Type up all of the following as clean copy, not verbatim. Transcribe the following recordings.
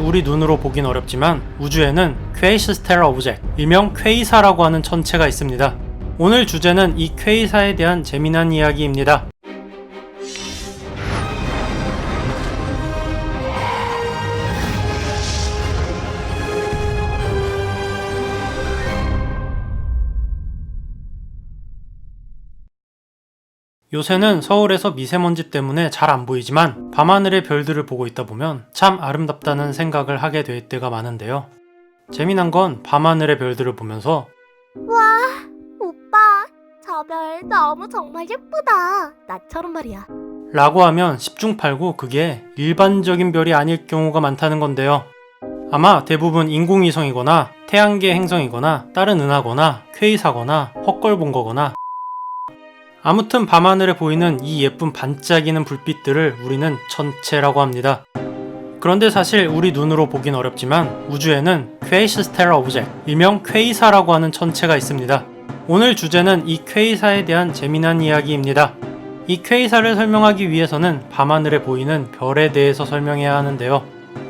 우리 눈으로 보긴 어렵지만 우주에는 퀘이스 스텔라 오브젝트, 일명 퀘이사라고 하는 천체가 있습니다. 오늘 주제는 이 퀘이사에 대한 재미난 이야기입니다. 요새는 서울에서 미세먼지 때문에 잘 안 보이지만 밤하늘의 별들을 보고 있다 보면 참 아름답다는 생각을 하게 될 때가 많은데요. 재미난 건 밤하늘의 별들을 보면서 와, 오빠, 저 별 너무 정말 예쁘다. 나처럼 말이야. 라고 하면 10중8구 그게 일반적인 별이 아닐 경우가 많다는 건데요. 아마 대부분 인공위성이거나 태양계 행성이거나 다른 은하거나 퀘이사거나 헛걸 본 거거나 아무튼 밤하늘에 보이는 이 예쁜 반짝이는 불빛들을 우리는 천체라고 합니다. 그런데 사실 우리 눈으로 보긴 어렵지만 우주에는 퀘이스 스텔라 오브젝트, 일명 퀘이사라고 하는 천체가 있습니다. 오늘 주제는 이 퀘이사에 대한 재미난 이야기입니다. 이 퀘이사를 설명하기 위해서는 밤하늘에 보이는 별에 대해서 설명해야 하는데요.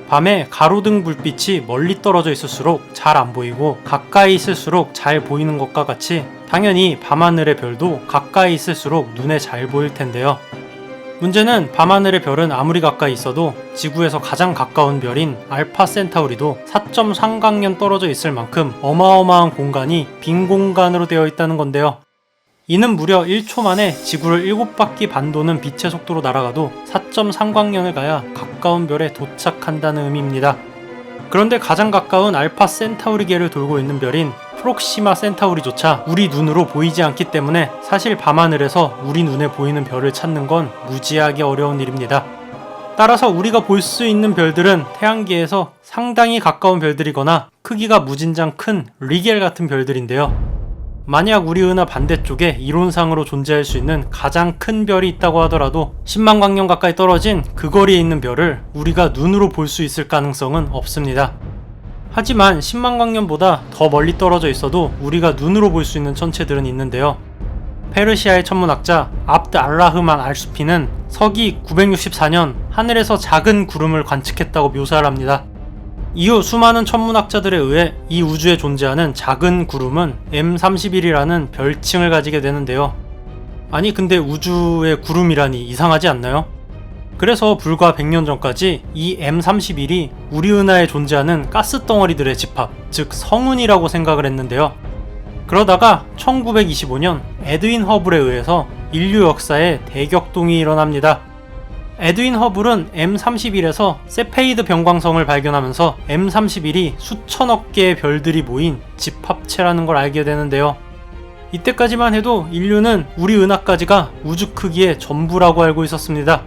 밤에 가로등 불빛이 멀리 떨어져 있을수록 잘 안 보이고 가까이 있을수록 잘 보이는 것과 같이 당연히 밤하늘의 별도 가까이 있을수록 눈에 잘 보일 텐데요. 문제는 밤하늘의 별은 아무리 가까이 있어도 지구에서 가장 가까운 별인 알파 센타우리도 4.3광년 떨어져 있을 만큼 어마어마한 공간이 빈 공간으로 되어 있다는 건데요. 이는 무려 1초 만에 지구를 7바퀴 반 도는 빛의 속도로 날아가도 4.3광년을 가야 가까운 별에 도착한다는 의미입니다. 그런데 가장 가까운 알파 센타우리계를 돌고 있는 별인 프록시마 센타우리조차 우리 눈으로 보이지 않기 때문에 사실 밤하늘에서 우리 눈에 보이는 별을 찾는 건 무지하게 어려운 일입니다. 따라서 우리가 볼 수 있는 별들은 태양계에서 상당히 가까운 별들이거나 크기가 무진장 큰 리겔 같은 별들인데요. 만약 우리 은하 반대쪽에 이론상으로 존재할 수 있는 가장 큰 별이 있다고 하더라도 10만 광년 가까이 떨어진 그 거리에 있는 별을 우리가 눈으로 볼 수 있을 가능성은 없습니다. 하지만 10만 광년보다 더 멀리 떨어져 있어도 우리가 눈으로 볼 수 있는 천체들은 있는데요. 페르시아의 천문학자 압드 알라흐만 알수피는 서기 964년 하늘에서 작은 구름을 관측했다고 묘사를 합니다. 이후 수많은 천문학자들에 의해 이 우주에 존재하는 작은 구름은 M31이라는 별칭을 가지게 되는데요. 아니 근데 우주에 구름이라니 이상하지 않나요? 그래서 불과 100년 전까지 이 M31이 우리 은하에 존재하는 가스덩어리들의 집합, 즉 성운이라고 생각을 했는데요. 그러다가 1925년 에드윈 허블에 의해서 인류 역사에 대격동이 일어납니다. 에드윈 허블은 M31에서 세페이드 변광성을 발견하면서 M31이 수천억 개의 별들이 모인 집합체라는 걸 알게 되는데요. 이때까지만 해도 인류는 우리 은하까지가 우주 크기의 전부라고 알고 있었습니다.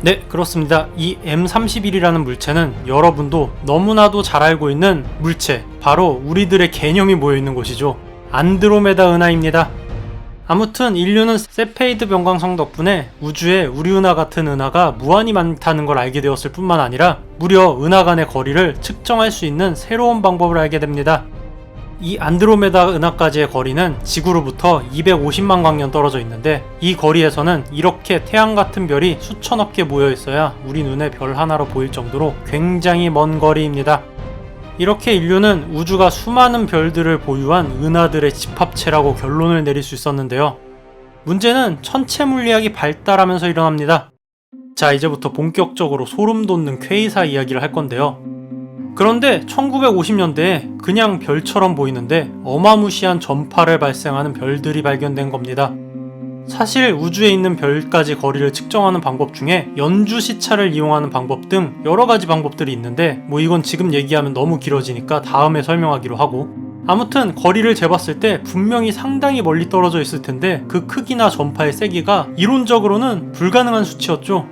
네, 그렇습니다. 이 M31이라는 물체는 여러분도 너무나도 잘 알고 있는 물체, 바로 우리들의 개념이 모여있는 곳이죠. 안드로메다 은하입니다. 아무튼 인류는 세페이드 변광성 덕분에 우주에 우리 은하 같은 은하가 무한히 많다는 걸 알게 되었을 뿐만 아니라 무려 은하 간의 거리를 측정할 수 있는 새로운 방법을 알게 됩니다. 이 안드로메다 은하까지의 거리는 지구로부터 250만 광년 떨어져 있는데 이 거리에서는 이렇게 태양 같은 별이 수천억 개 모여 있어야 우리 눈에 별 하나로 보일 정도로 굉장히 먼 거리입니다. 이렇게 인류는 우주가 수많은 별들을 보유한 은하들의 집합체라고 결론을 내릴 수 있었는데요. 문제는 천체 물리학이 발달하면서 일어납니다. 자, 이제부터 본격적으로 소름 돋는 퀘이사 이야기를 할 건데요. 그런데 1950년대에 그냥 별처럼 보이는데 어마무시한 전파를 발생하는 별들이 발견된 겁니다. 사실 우주에 있는 별까지 거리를 측정하는 방법 중에 연주 시차를 이용하는 방법 등 여러 가지 방법들이 있는데 이건 지금 얘기하면 너무 길어지니까 다음에 설명하기로 하고, 아무튼 거리를 재봤을 때 분명히 상당히 멀리 떨어져 있을 텐데 그 크기나 전파의 세기가 이론적으로는 불가능한 수치였죠.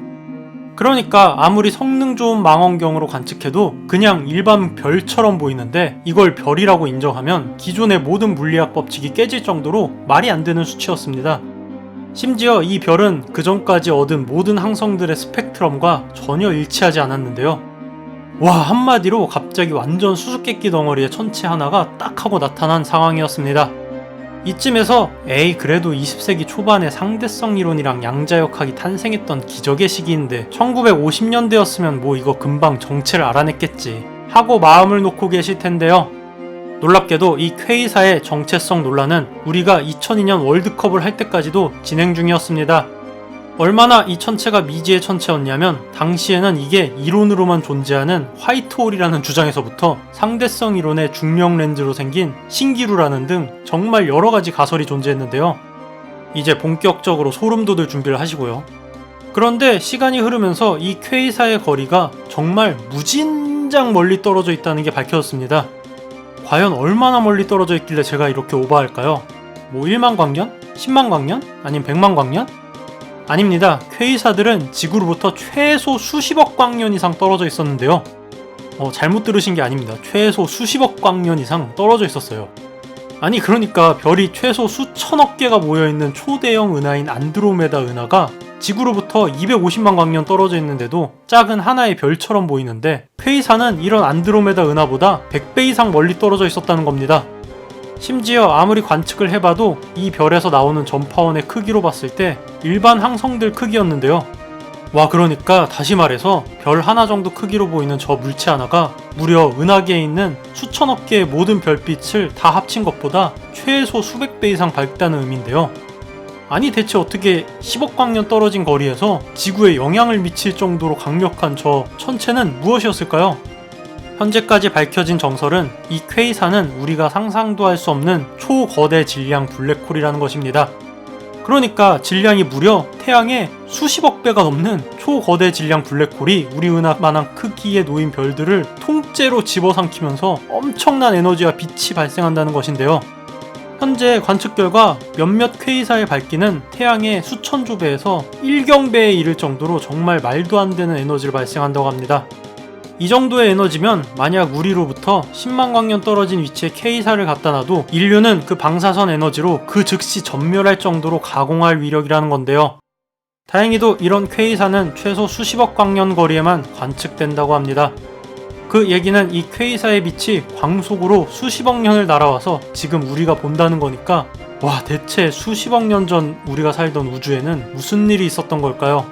그러니까 아무리 성능 좋은 망원경으로 관측해도 그냥 일반 별처럼 보이는데 이걸 별이라고 인정하면 기존의 모든 물리학 법칙이 깨질 정도로 말이 안 되는 수치였습니다. 심지어 이 별은 그 전까지 얻은 모든 항성들의 스펙트럼과 전혀 일치하지 않았는데요. 와, 한마디로 갑자기 완전 수수께끼 덩어리의 천체 하나가 딱 하고 나타난 상황이었습니다. 이쯤에서 에이 그래도 20세기 초반에 상대성 이론이랑 양자역학이 탄생했던 기적의 시기인데 1950년대였으면 뭐 이거 금방 정체를 알아냈겠지 하고 마음을 놓고 계실 텐데요. 놀랍게도 이 퀘이사의 정체성 논란은 우리가 2002년 월드컵을 할 때까지도 진행 중이었습니다. 얼마나 이 천체가 미지의 천체였냐면 당시에는 이게 이론으로만 존재하는 화이트홀이라는 주장에서부터 상대성 이론의 중력 렌즈로 생긴 신기루라는 등 정말 여러가지 가설이 존재했는데요. 이제 본격적으로 소름 돋을 준비를 하시고요. 그런데 시간이 흐르면서 이 퀘이사의 거리가 정말 무진장 멀리 떨어져 있다는 게 밝혀졌습니다. 과연 얼마나 멀리 떨어져 있길래 제가 이렇게 오버할까요? 뭐 1만 광년? 10만 광년? 아님 100만 광년? 아닙니다. 퀘이사들은 지구로부터 최소 수십억 광년 이상 떨어져 있었는데요. 잘못 들으신 게 아닙니다. 최소 수십억 광년 이상 떨어져 있었어요. 아니 그러니까 별이 최소 수천억 개가 모여있는 초대형 은하인 안드로메다 은하가 지구로부터 250만 광년 떨어져 있는데도 작은 하나의 별처럼 보이는데 퀘이사는 이런 안드로메다 은하보다 100배 이상 멀리 떨어져 있었다는 겁니다. 심지어 아무리 관측을 해봐도 이 별에서 나오는 전파원의 크기로 봤을 때 일반 항성들 크기였는데요. 와 그러니까 다시 말해서 별 하나 정도 크기로 보이는 저 물체 하나가 무려 은하계에 있는 수천억 개의 모든 별빛을 다 합친 것보다 최소 수백 배 이상 밝다는 의미인데요. 아니 대체 어떻게 10억 광년 떨어진 거리에서 지구에 영향을 미칠 정도로 강력한 저 천체는 무엇이었을까요? 현재까지 밝혀진 정설은 이 퀘이사는 우리가 상상도 할 수 없는 초거대 질량 블랙홀이라는 것입니다. 그러니까 질량이 무려 태양의 수십억 배가 넘는 초거대 질량 블랙홀이 우리 은하만한 크기에 놓인 별들을 통째로 집어삼키면서 엄청난 에너지와 빛이 발생한다는 것인데요. 현재 관측 결과 몇몇 퀘이사의 밝기는 태양의 수천조 배에서 1경배에 이를 정도로 정말 말도 안 되는 에너지를 발생한다고 합니다. 이 정도의 에너지면 만약 우리로부터 10만 광년 떨어진 위치에 퀘이사를 갖다 놔도 인류는 그 방사선 에너지로 그 즉시 전멸할 정도로 가공할 위력이라는 건데요. 다행히도 이런 퀘이사는 최소 수십억 광년 거리에만 관측된다고 합니다. 그 얘기는 이 퀘이사의 빛이 광속으로 수십억 년을 날아와서 지금 우리가 본다는 거니까 와 대체 수십억 년 전 우리가 살던 우주에는 무슨 일이 있었던 걸까요?